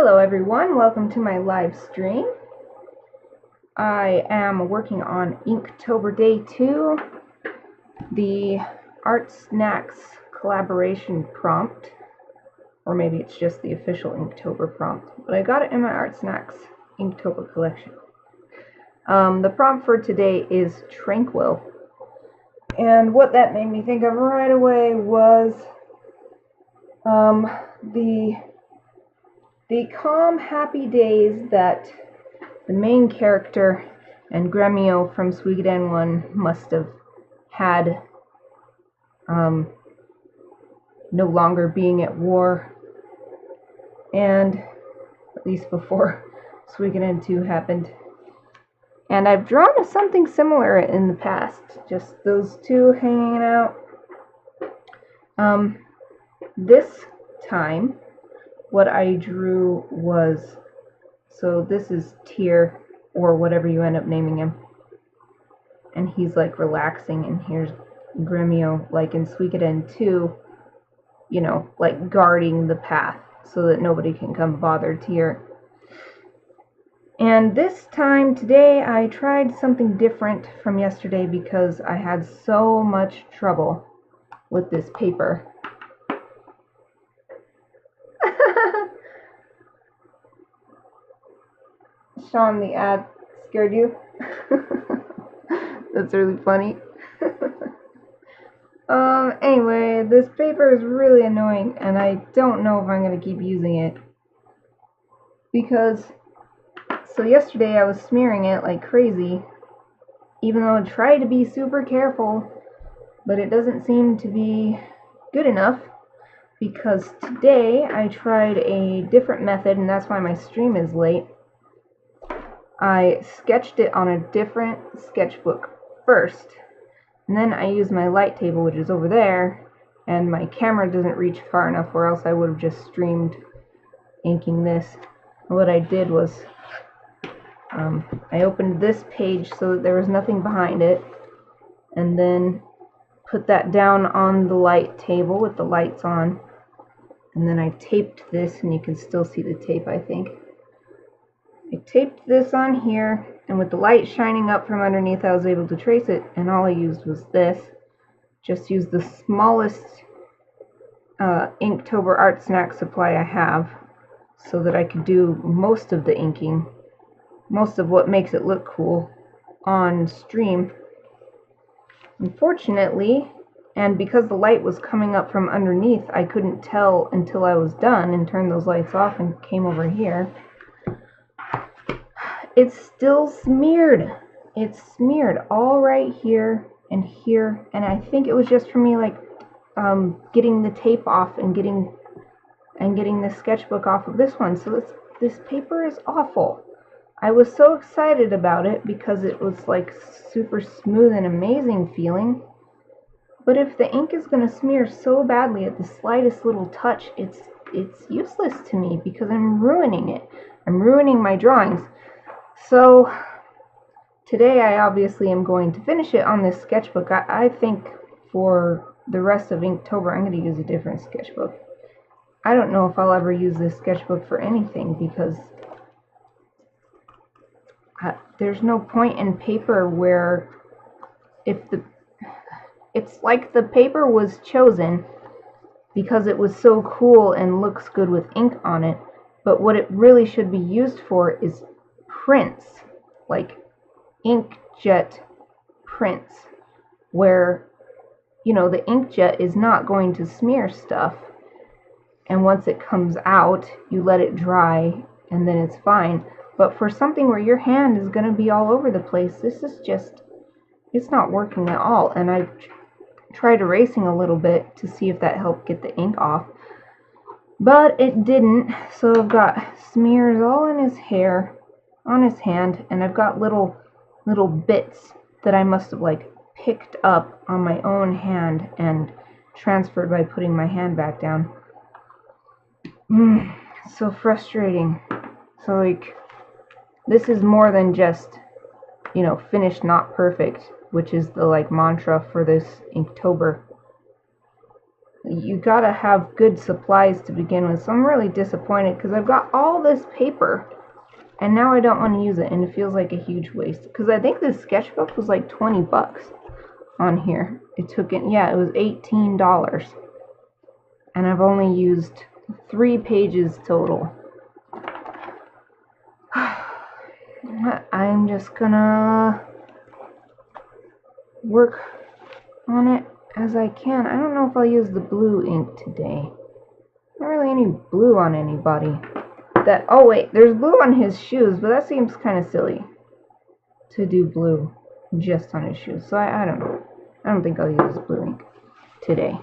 Hello everyone, welcome to my live stream. I am working on Inktober Day 2, the ArtSnacks collaboration prompt, or maybe it's just the official Inktober prompt, but I got it in my ArtSnacks Inktober Collection. The prompt for today is Tranquil, and what that made me think of right away was the calm, happy days that the main character and Gremio from Suikoden 1 must have had, no longer being at war, and at least before Suikoden 2 happened. And I've drawn something similar in the past, just those two hanging out. This time, what I drew was, so this is Tir, or whatever you end up naming him, and he's like relaxing, and here's Gremio, like in Suikoden 2, you know, like guarding the path so that nobody can come bother Tir. And this time, today, I tried something different from yesterday because I had so much trouble with this paper. Sean, the ad scared you? That's really funny. Anyway, this paper is really annoying, and I don't know if I'm going to keep using it. Because, so yesterday I was smearing it like crazy, even though I tried to be super careful, but it doesn't seem to be good enough. Because today I tried a different method, and that's why my stream is late. I sketched it on a different sketchbook first, and then I used my light table, which is over there, and my camera doesn't reach far enough, or else I would have just streamed inking this. And what I did was I opened this page so that there was nothing behind it, and then put that down on the light table with the lights on, and then I taped this, and you can still see the tape, I think. I taped this on here, and with the light shining up from underneath, I was able to trace it, and all I used was this. Just used the smallest Inktober ArtSnacks supply I have, so that I could do most of the inking, most of what makes it look cool, on stream. Unfortunately, and because the light was coming up from underneath, I couldn't tell until I was done and turned those lights off and came over here. It's still smeared. It's smeared all right here, and I think it was just for me, like, getting the tape off and getting the sketchbook off of this one. So this paper is awful. I was so excited about it because it was like super smooth and amazing feeling. But if the ink is going to smear so badly at the slightest little touch, it's useless to me because I'm ruining it. I'm ruining my drawings. So today I obviously am going to finish it on this sketchbook. I think for the rest of Inktober I'm going to use a different sketchbook. I don't know if I'll ever use this sketchbook for anything because there's no point in paper where it's like the paper was chosen because it was so cool and looks good with ink on it, but what it really should be used for is prints, like inkjet prints, where, you know, the inkjet is not going to smear stuff, and once it comes out, you let it dry, and then it's fine. But for something where your hand is going to be all over the place, this is just, it's not working at all. And I tried erasing a little bit to see if that helped get the ink off, but it didn't. So I've got smears all in his hair, on his hand, and I've got little bits that I must have like picked up on my own hand and transferred by putting my hand back down. So frustrating. So like, this is more than just, you know, finished not perfect, which is the like mantra for this Inktober. you gotta have good supplies to begin with. So I'm really disappointed because I've got all this paper and now I don't want to use it, and it feels like a huge waste. Because I think this sketchbook was like 20 bucks on here. It took it, yeah, it was $18. And I've only used 3 pages total. I'm just gonna work on it as I can. I don't know if I'll use the blue ink today. Not really any blue on anybody. That, oh wait, there's blue on his shoes, but that seems kind of silly to do blue just on his shoes. So I don't know. I don't think I'll use blue ink today.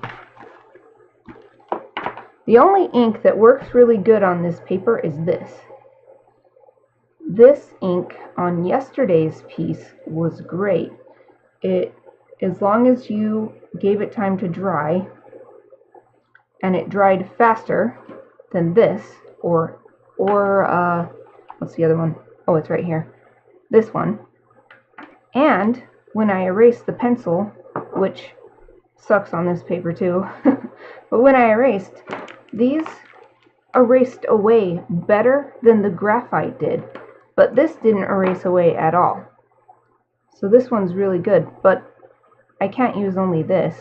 The only ink that works really good on this paper is this. This ink on yesterday's piece was great. As long as you gave it time to dry, and it dried faster than this, or what's the other one? Oh, it's right here. This one. And when I erased the pencil, which sucks on this paper too, but when I erased, these erased away better than the graphite did, but this didn't erase away at all. So this one's really good, but I can't use only this,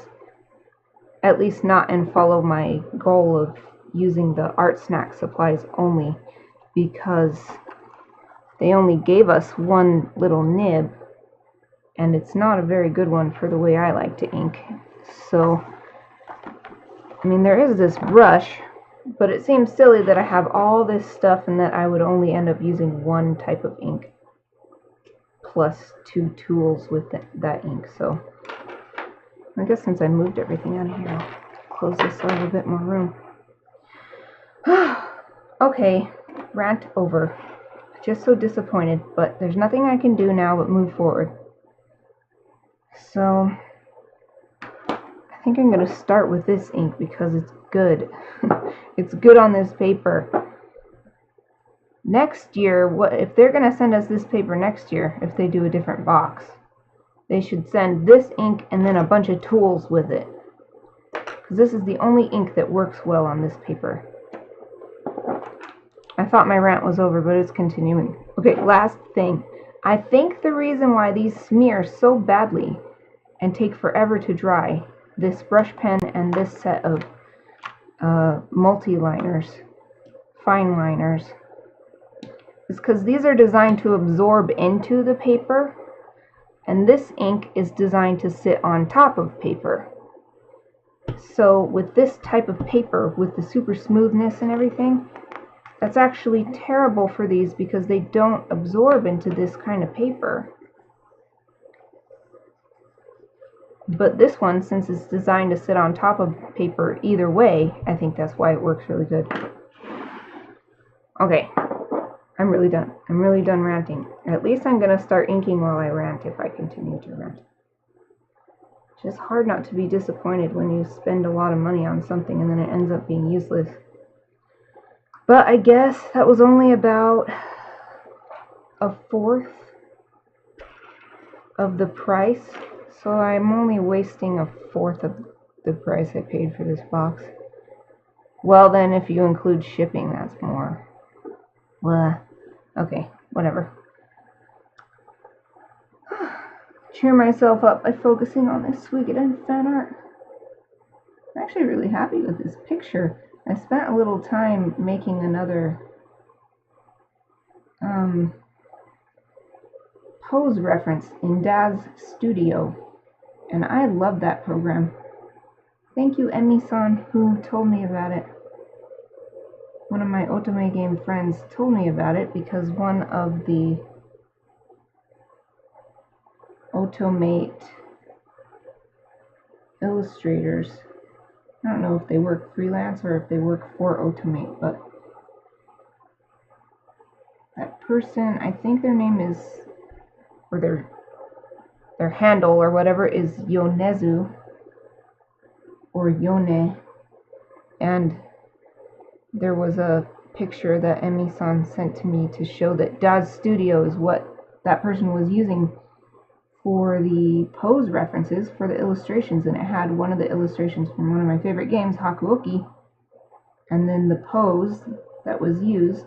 at least not and follow my goal of using the ArtSnacks supplies only, because they only gave us one little nib, and it's not a very good one for the way I like to ink. So, I mean, there is this brush, but it seems silly that I have all this stuff and that I would only end up using one type of ink plus 2 tools with that ink. So I guess since I moved everything out of here, I'll close this so I have a bit more room. Okay, rant over. Just so disappointed, but there's nothing I can do now but move forward. So I think I'm going to start with this ink because it's good. It's good on this paper. Next year, if they're going to send us this paper next year, if they do a different box, they should send this ink and then a bunch of tools with it. Because this is the only ink that works well on this paper. I thought my rant was over, but it's continuing. Okay, last thing. I think the reason why these smear so badly and take forever to dry, this brush pen and this set of multi-liners, fine liners, is because these are designed to absorb into the paper, and this ink is designed to sit on top of paper. So with this type of paper, with the super smoothness and everything, that's actually terrible for these because they don't absorb into this kind of paper. But this one, since it's designed to sit on top of paper either way, I think that's why it works really good. Okay, I'm really done. I'm really done ranting. At least I'm going to start inking while I rant if I continue to rant. It's just hard not to be disappointed when you spend a lot of money on something and then it ends up being useless. But I guess that was only about 1/4 of the price. So I'm only wasting 1/4 of the price I paid for this box. Well, then if you include shipping, that's more. Well, okay, whatever. Cheer myself up by focusing on this Suikoden fan art. I'm actually really happy with this picture. I spent a little time making another pose reference in Dad's studio, and I love that program. Thank you, Emi-san, who told me about it. One of my Otome game friends told me about it because one of the Otomate illustrators, I don't know if they work freelance or if they work for Otomate, but that person, I think their name is, or their handle or whatever is Yonezu or Yone, and there was a picture that Emi-san sent to me to show that Dad's studio is what that person was using for the pose references for the illustrations, and it had one of the illustrations from one of my favorite games, Hakuoki, and then the pose that was used.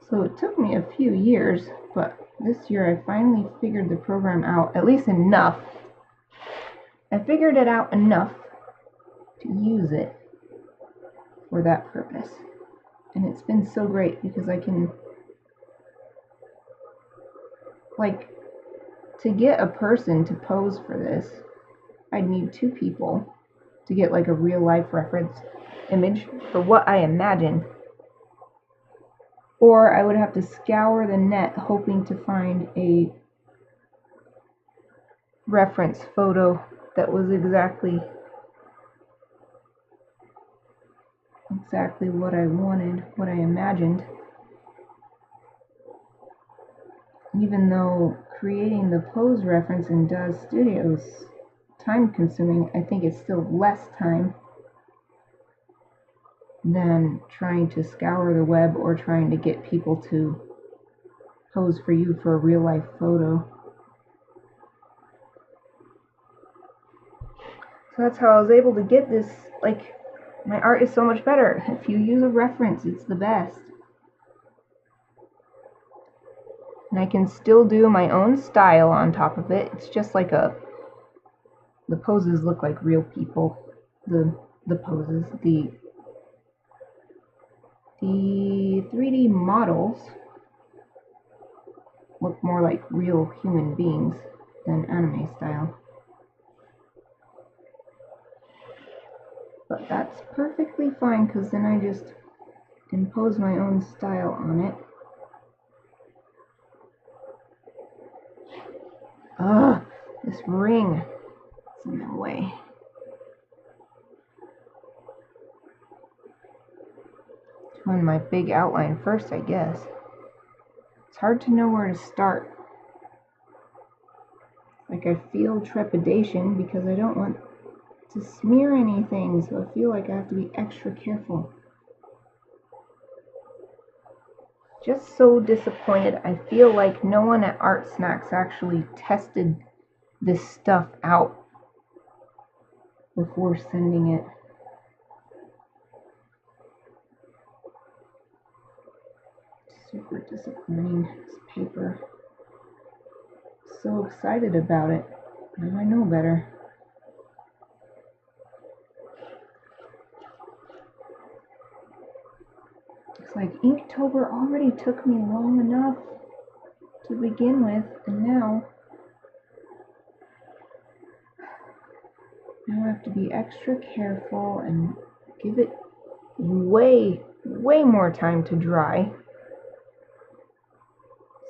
So it took me a few years, but this year I finally figured the program out, at least enough. I figured it out enough to use it for that purpose. And it's been so great because I can, like, to get a person to pose for this, I'd need 2 people to get like a real life reference image for what I imagined. Or I would have to scour the net hoping to find a reference photo that was exactly what I wanted, what I imagined. Even though creating the pose reference in DAZ Studio is time consuming, I think it's still less time than trying to scour the web or trying to get people to pose for you for a real life photo. So that's how I was able to get this. Like, my art is so much better. If you use a reference, it's the best. And I can still do my own style on top of it. It's just like the poses look like real people. The poses, the 3D models look more like real human beings than anime style. But that's perfectly fine, because then I just impose my own style on it. Ugh, this ring is in the way. Doing my big outline first, I guess. It's hard to know where to start. Like, I feel trepidation because I don't want to smear anything, so I feel like I have to be extra careful. Just so disappointed. I feel like no one at ArtSnacks actually tested this stuff out before sending it. Super disappointing, this paper. So excited about it. Now I know better. It's like Inktober already took me long enough to begin with, and now I have to be extra careful and give it way more time to dry.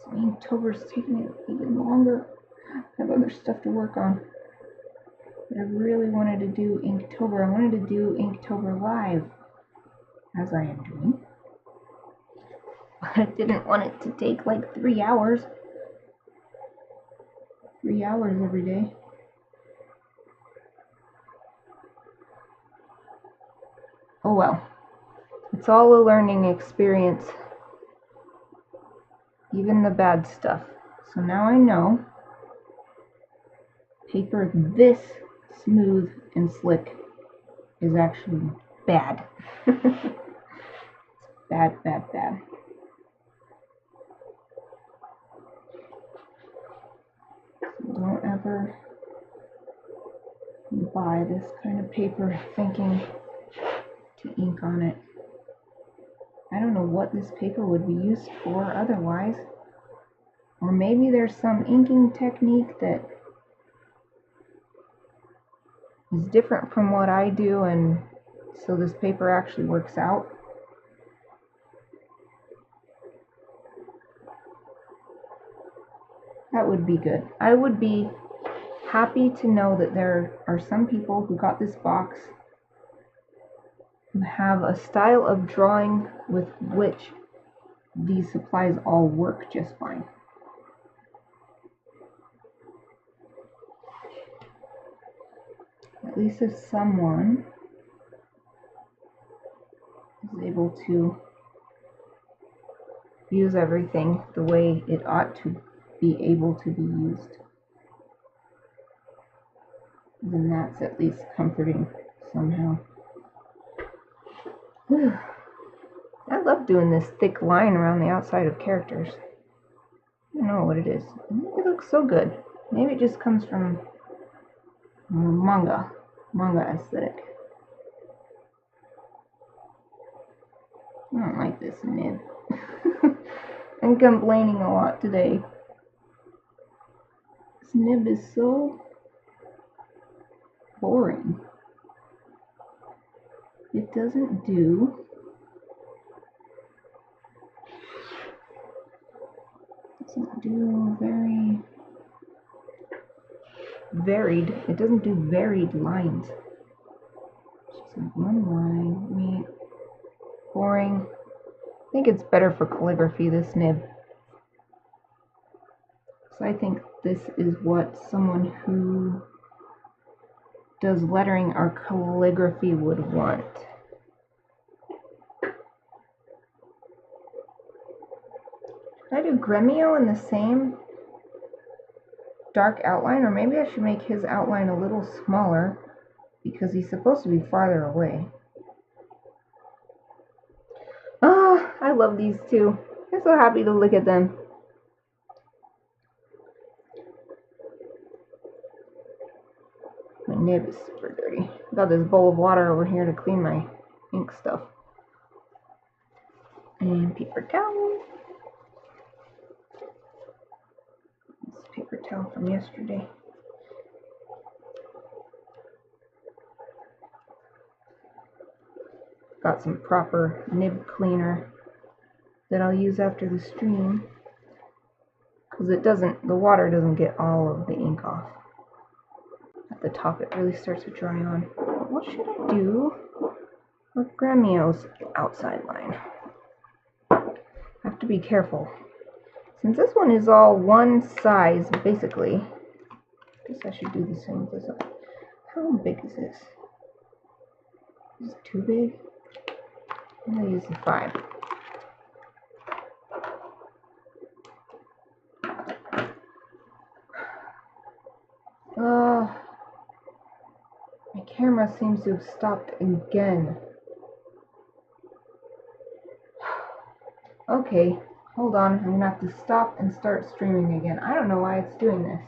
So Inktober's taking me even longer. I have other stuff to work on. But I really wanted to do Inktober. I wanted to do Inktober live, as I am doing. But I didn't want it to take like 3 hours. 3 hours every day. Oh well. It's all a learning experience. Even the bad stuff. So now I know paper this smooth and slick is actually bad. It's bad. So don't ever buy this kind of paper thinking to ink on it. I don't know what this paper would be used for otherwise. Or maybe there's some inking technique that is different from what I do, and so this paper actually works out. That would be good. I would be happy to know that there are some people who got this box who have a style of drawing with which these supplies all work just fine. At least if someone is able to use everything the way it ought to be able to be used, then that's at least comforting somehow. I love doing this thick line around the outside of characters. I don't know what it is. It looks so good. Maybe it just comes from manga aesthetic. I don't like this nib. I'm complaining a lot today. This nib is so boring. It doesn't do very varied. It doesn't do varied lines. It's just like one line. Boring. I think it's better for calligraphy, this nib. So I think this is what someone who does lettering or calligraphy would want. Should I do Gremio in the same dark outline, or maybe I should make his outline a little smaller because he's supposed to be farther away. Oh, I love these two. I'm so happy to look at them. My nib is super dirty. I got this bowl of water over here to clean my ink stuff. And paper towel. This paper towel from yesterday. Got some proper nib cleaner that I'll use after the stream, because the water doesn't get all of the ink off. At the top it really starts to dry on. What should I do for Gremio's outside line? I have to be careful. Since this one is all one size, basically, I guess I should do the same with this one. How big is this? Is it too big? I'm going to use the 5. My camera seems to have stopped again. Okay, hold on. I'm going to have to stop and start streaming again. I don't know why it's doing this.